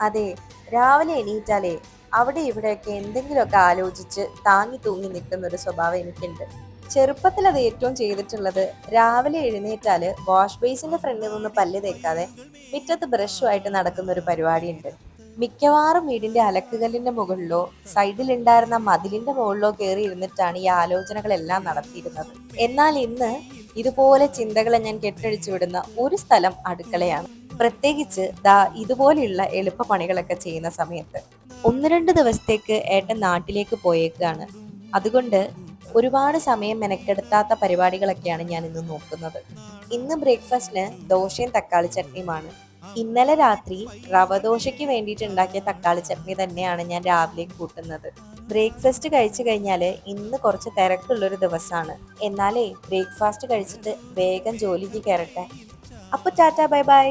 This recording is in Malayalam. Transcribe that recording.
അതെ, രാവിലെ എണീറ്റാലേ അവിടെ ഇവിടെയൊക്കെ എന്തെങ്കിലുമൊക്കെ ആലോചിച്ച് താങ്ങി തൂങ്ങി നിൽക്കുന്ന ഒരു സ്വഭാവം എനിക്കുണ്ട്. ചെറുപ്പത്തിൽ അത് ഏറ്റവും ചെയ്തിട്ടുള്ളത് രാവിലെ എഴുന്നേറ്റാല് വാഷ് ബേസിന്റെ ഫ്രണ്ടിൽ നിന്ന് പല്ല് തേക്കാതെ മുറ്റത്ത് ബ്രഷുമായിട്ട് നടക്കുന്ന ഒരു പരിപാടിയുണ്ട്. മിക്കവാറും വീടിന്റെ അലക്കുകല്ലിന്റെ മുകളിലോ സൈഡിൽ ഉണ്ടായിരുന്ന മതിലിന്റെ മുകളിലോ കയറി ഇരുന്നിട്ടാണ് ഈ ആലോചനകളെല്ലാം നടത്തിയിരുന്നത്. എന്നാൽ ഇന്ന് ഇതുപോലെ ചിന്തകളെ ഞാൻ കെട്ടഴിച്ചു വിടുന്ന ഒരു സ്ഥലം അടുക്കളയാണ്. പ്രത്യേകിച്ച് ഇതുപോലെയുള്ള എളുപ്പ പണികളൊക്കെ ചെയ്യുന്ന സമയത്ത്. ഒന്ന് രണ്ട് ദിവസത്തേക്ക് ഏട്ടൻ നാട്ടിലേക്ക് പോയേക്കാണ്. അതുകൊണ്ട് ഒരുപാട് സമയം മെനക്കെടുത്താത്ത പരിപാടികളൊക്കെയാണ് ഞാൻ ഇന്ന് നോക്കുന്നത്. ഇന്ന് ബ്രേക്ക്ഫാസ്റ്റിന് ദോശയും തക്കാളി ചട്നിയുമാണ്. ഇന്നലെ രാത്രി റവ ദോശയ്ക്ക് വേണ്ടിയിട്ട് ഉണ്ടാക്കിയ തക്കാളി ചട്നി തന്നെയാണ് ഞാൻ രാവിലെ കൂട്ടുന്നത്. ബ്രേക്ക്ഫാസ്റ്റ് കഴിച്ചു കഴിഞ്ഞാല് ഇന്ന് കുറച്ച് തിരക്കുള്ളൊരു ദിവസമാണ്. എന്നാലേ ബ്രേക്ക്ഫാസ്റ്റ് കഴിച്ചിട്ട് വേഗം ജോലിക്ക് കയറട്ടെ. അപ്പൊ ടാറ്റാ ബൈ ബൈ.